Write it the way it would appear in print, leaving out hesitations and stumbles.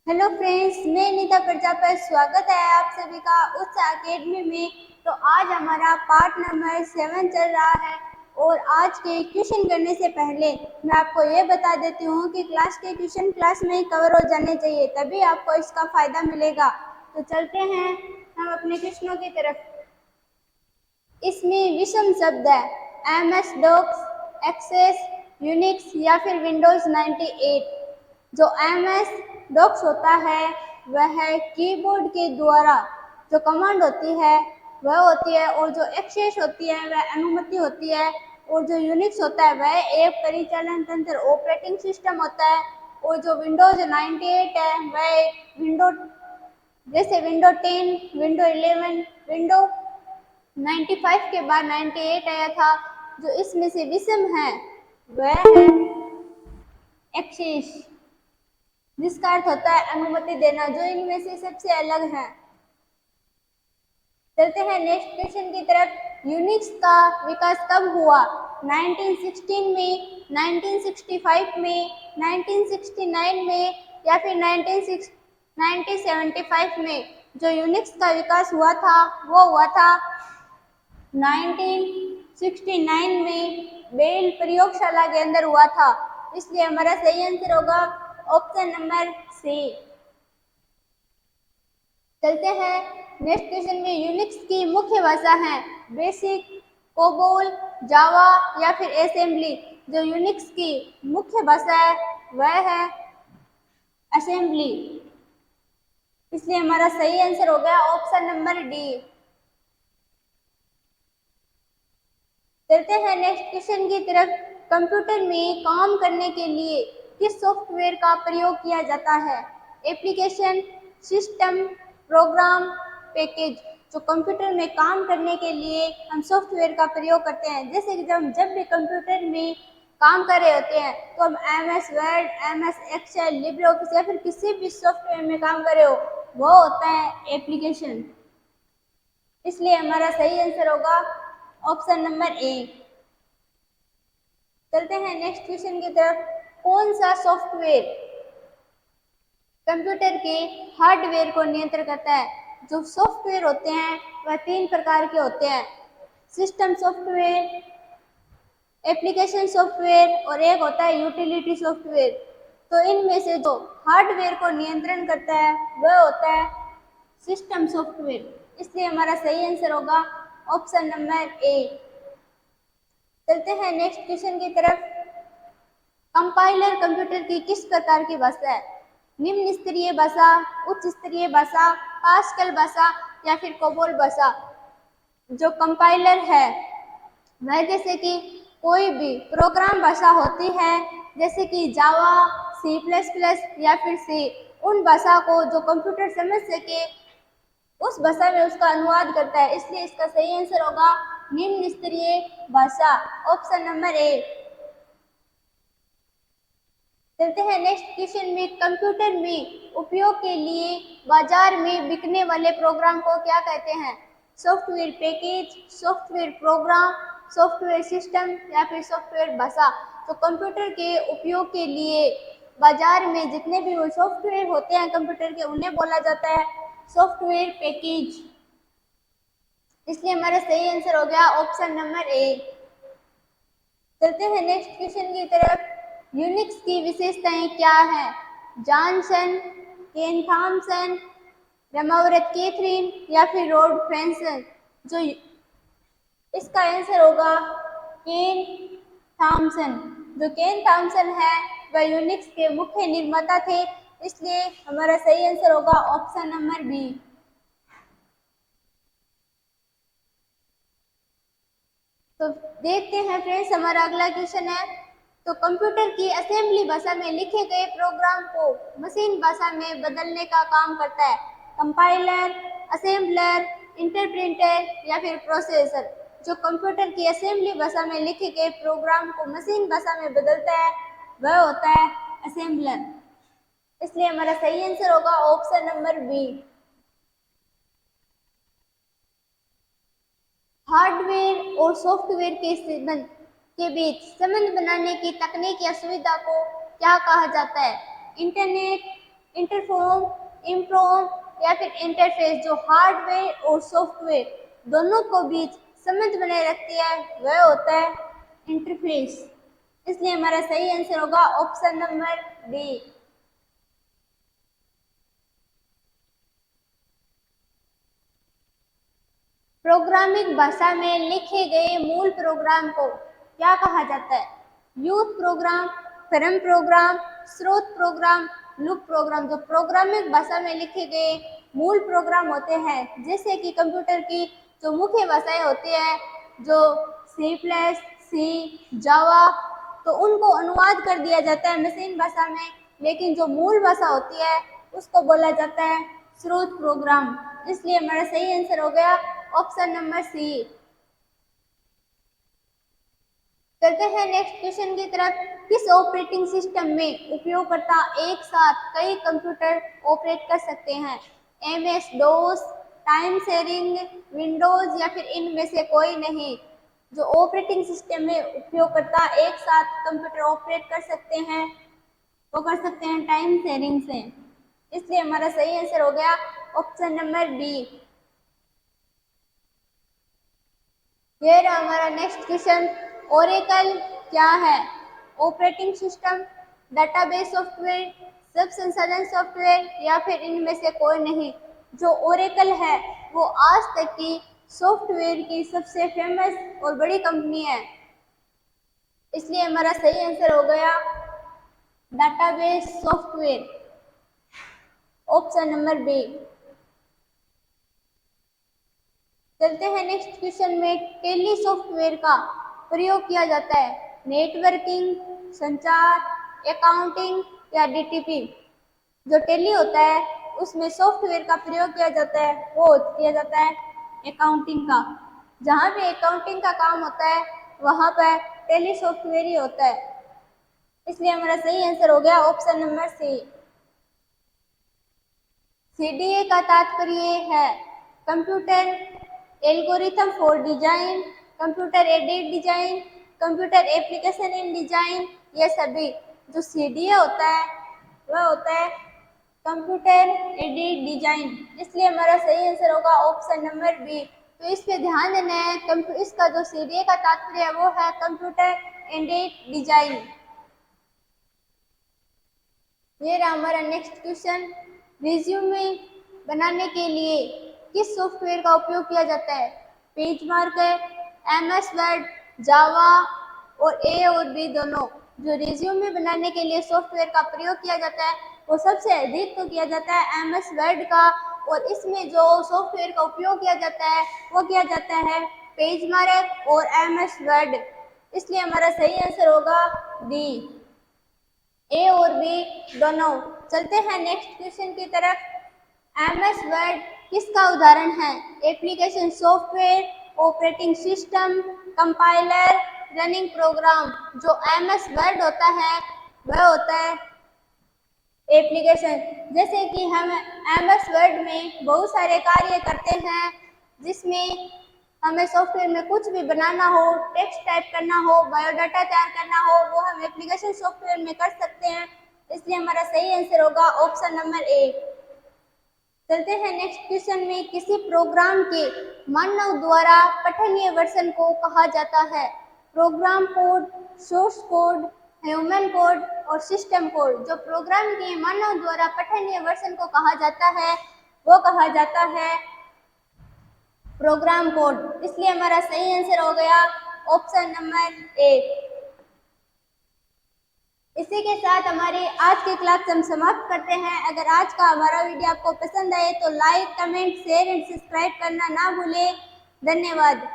Hello friends, मैं नीता प्रजापति। स्वागत है आप सभी का उच्च अकेडमी में। तो आज हमारा पार्ट नंबर 7 चल रहा है और आज के क्वेश्चन करने से पहले मैं आपको ये बता देती हूँ कि क्लास के क्वेश्चन क्लास में ही कवर हो जाने चाहिए, तभी आपको इसका फायदा मिलेगा। तो चलते हैं हम अपने क्वेश्चनों की तरफ। इसमें विषम शब्द है MS डॉक्स, एक्सेस, यूनिक्स या फिर विंडोज 98। जो MS डॉक्स होता है वह कीबोर्ड के द्वारा जो कमांड होती है वह होती है, और जो एक्सेस होती है वह अनुमति होती है, और जो यूनिक्स होता है वह एक परिचालन तंत्र ऑपरेटिंग सिस्टम होता है, और जो विंडोज 98 है वह एक विंडो जैसे विंडो 10, विंडो 11, विंडो 95 के बाद 98 आया था। जो इसमें से विषम है वह है एक्सेस, जिसका अर्थ होता है अनुमति देना, जो इनमें से सबसे अलग है। चलते हैं नेक्स्ट क्वेश्चन की तरफ। यूनिक्स का विकास कब हुआ? 1916 में, 1965 में, 1969 में या फिर 1975 में? जो यूनिक्स का विकास हुआ था वो हुआ था 1969 में, बेल प्रयोगशाला के अंदर हुआ था। इसलिए हमारा सही आंसर होगा ऑप्शन नंबर सी। चलते हैं नेक्स्ट क्वेश्चन में। यूनिक्स की मुख्य भाषा है बेसिक, कोबोल, जावा या फिर असेंबली? जो यूनिक्स की मुख्य भाषा है वह है असेंबली। इसलिए हमारा सही आंसर हो गया ऑप्शन नंबर डी। चलते हैं नेक्स्ट क्वेश्चन की तरफ। कंप्यूटर में काम करने के लिए किस सॉफ्टवेयर का प्रयोग किया जाता है? Application, system, program, package? जो कंप्यूटर में काम करने के लिए हम सॉफ्टवेयर का प्रयोग करते हैं, जैसे कि जब भी कंप्यूटर में काम कर रहे होते हैं तो हम MS word, MS excel, LibreOffice या फिर किसी भी सॉफ्टवेयर में काम कर रहे हो, वो होता है एप्लीकेशन। इसलिए हमारा सही आंसर होगा ऑप्शन नंबर ए। चलते हैं नेक्स्ट क्वेश्चन की तरफ। कौन सा सॉफ्टवेयर कंप्यूटर के हार्डवेयर को नियंत्रित करता है? जो सॉफ्टवेयर होते हैं वह 3 प्रकार के होते हैं, सिस्टम सॉफ्टवेयर, एप्लीकेशन सॉफ्टवेयर और एक होता है यूटिलिटी सॉफ्टवेयर। तो इनमें से जो हार्डवेयर को नियंत्रण करता है वह होता है सिस्टम सॉफ्टवेयर। इसलिए हमारा सही आंसर होगा ऑप्शन नंबर ए। चलते हैं नेक्स्ट क्वेश्चन की तरफ। कंपाइलर कंप्यूटर की किस प्रकार की भाषा है? निम्न स्तरीय भाषा, उच्च स्तरीय भाषा, पास्कल भाषा या फिर कोबोल भाषा? जो कंपाइलर है वह जैसे कि कोई भी प्रोग्राम भाषा होती है, जैसे कि जावा, C++ या फिर सी, उन भाषा को जो कंप्यूटर समझ सके उस भाषा में उसका अनुवाद करता है। इसलिए इसका सही आंसर होगा निम्न स्तरीय भाषा, ऑप्शन नंबर ए। चलते हैं नेक्स्ट क्वेश्चन में। कंप्यूटर में उपयोग के लिए बाजार में बिकने वाले प्रोग्राम को क्या कहते हैं? Software package, software program, software system या फिर सॉफ्टवेयर भाषा? तो कंप्यूटर के उपयोग के लिए बाजार में जितने भी वो सॉफ्टवेयर होते हैं कंप्यूटर के, उन्हें बोला जाता है सॉफ्टवेयर पैकेज। इसलिए हमारा सही आंसर हो गया ऑप्शन नंबर ए। चलते हैं नेक्स्ट क्वेश्चन की तरफ। यूनिक्स की विशेषताएं क्या है? जॉनसन, केन थॉमसन, रमावरत कैथरीन या फिर रॉड फ्रेंसन? जो इसका आंसर होगा केन थॉमसन। जो केन थॉमसन है वह यूनिक्स के मुख्य निर्माता थे। इसलिए हमारा सही आंसर होगा ऑप्शन नंबर बी। तो देखते हैं फ्रेंड्स, हमारा अगला क्वेश्चन है। तो कंप्यूटर की असेंबली भाषा में लिखे गए प्रोग्राम को मशीन भाषा में बदलने का काम करता है कंपाइलर, असेंबलर, इंटरप्रेटर या फिर प्रोसेसर? जो कंप्यूटर की असेंबली भाषा में लिखे गए प्रोग्राम को मशीन भाषा में बदलता है वह होता है असेंबलर। इसलिए हमारा सही आंसर होगा ऑप्शन नंबर बी। हार्डवेयर और सॉफ्टवेयर के बीच संबंध बनाने की तकनीक या सुविधा को क्या कहा जाता है? इंटरनेट, इंटरफॉर्म, इम्प्रोम या फिर इंटरफेस जो हार्डवेयर और सॉफ्टवेयर दोनों को बीच संबंध बनाए रखती है वह होता है इंटरफेस। इसलिए हमारा सही आंसर होगा ऑप्शन नंबर डी। प्रोग्रामिंग भाषा में लिखे गए मूल प्रोग्राम को क्या कहा जाता है? यूथ प्रोग्राम, फ्रम प्रोग्राम, स्रोत प्रोग्राम, लूप प्रोग्राम। जो प्रोग्रामिंग भाषा में लिखे गए मूल प्रोग्राम होते हैं, जैसे कि कंप्यूटर की जो मुख्य भाषाएं होती है जो सी प्लस, सी, जावा, तो उनको अनुवाद कर दिया जाता है मशीन भाषा में, लेकिन जो मूल भाषा होती है उसको बोला जाता है स्रोत प्रोग्राम। इसलिए हमारा सही आंसर हो गया ऑप्शन नंबर सी। चलते हैं नेक्स्ट क्वेश्चन की तरफ। किस ऑपरेटिंग सिस्टम में उपयोगकर्ता एक साथ कई कंप्यूटर ऑपरेट कर सकते हैं? MS DOS, time sharing, Windows या फिर इनमें से कोई नहीं? जो ऑपरेटिंग सिस्टम में उपयोगकर्ता एक साथ कंप्यूटर ऑपरेट कर सकते हैं वो कर सकते हैं टाइम शेयरिंग से। इसलिए हमारा सही आंसर हो गया ऑप्शन नंबर बी। ये रहा हमारा नेक्स्ट क्वेश्चन। ओरेकल क्या है? ऑपरेटिंग सिस्टम, डेटाबेस सॉफ्टवेयर, सब संसाधन सॉफ्टवेयर या फिर इनमें से कोई नहीं? जो ओरेकल है वो आज तक की सॉफ्टवेयर की सबसे फेमस और बड़ी कंपनी है। इसलिए हमारा सही आंसर हो गया database software, option number B. चलते हैं नेक्स्ट क्वेश्चन में। टेली सॉफ्टवेयर का प्रयोग किया जाता है नेटवर्किंग, संचार, अकाउंटिंग या DTP? जो टेली होता है उसमें सॉफ्टवेयर का प्रयोग किया जाता है वो किया जाता है अकाउंटिंग का। जहाँ भी अकाउंटिंग का काम होता है वहाँ पर टेली सॉफ्टवेयर ही होता है। इसलिए हमारा सही आंसर हो गया ऑप्शन नंबर सी। CDA का तात्पर्य है computer algorithm for design, computer aided design, computer application in design, ये सभी। जो CDA होता है वह होता है कंप्यूटर एडेड डिजाइन। इसलिए हमारा सही आंसर होगा ऑप्शन नंबर बी। तो इस पे ध्यान देना है, इसका जो CDA का तात्पर्य है वो है कंप्यूटर एडेड डिजाइन। ये रहा हमारा नेक्स्ट क्वेश्चन। रिज्यूमे बनाने के लिए किस सॉफ्टवेयर का उपयोग किया जाता है? पेज मार्कर, MS वर्ड, जावा और A और B दोनों। जो रिज्यूमे बनाने के लिए सॉफ्टवेयर का प्रयोग किया जाता है वो सबसे अधिक तो किया जाता है MS वर्ड का, और इसमें जो सॉफ्टवेयर का उपयोग किया जाता है वो किया जाता है पेज मार्कर और MS वर्ड। इसलिए हमारा सही आंसर होगा डी, A और B दोनों। चलते हैं नेक्स्ट क्वेश्चन की तरफ। MS वर्ड किसका उदाहरण है? Application software, operating system, compiler, running program. जो MS वर्ड होता है वह होता है एप्लीकेशन। जैसे कि हम MS वर्ड में बहुत सारे कार्य करते हैं, जिसमें हमें सॉफ्टवेयर में कुछ भी बनाना हो, टेक्स्ट टाइप करना हो, बायोडाटा तैयार करना हो, वो हम एप्लीकेशन सॉफ्टवेयर में कर सकते हैं। इसलिए हमारा सही आंसर होगा ऑप्शन नंबर ए। चलते हैं नेक्स्ट क्वेश्चन में। किसी प्रोग्राम के मानव द्वारा पठनीय वर्जन को कहा जाता है? Program code, source code, human code और सिस्टम कोड। जो प्रोग्राम के मानव द्वारा पठनीय वर्जन को कहा जाता है वो कहा जाता है प्रोग्राम कोड। इसलिए हमारा सही आंसर हो गया ऑप्शन नंबर ए। इसी के साथ हमारी आज की क्लास हम समाप्त करते हैं। अगर आज का हमारा वीडियो आपको पसंद आए तो like, comment, share and subscribe करना ना भूलें। धन्यवाद।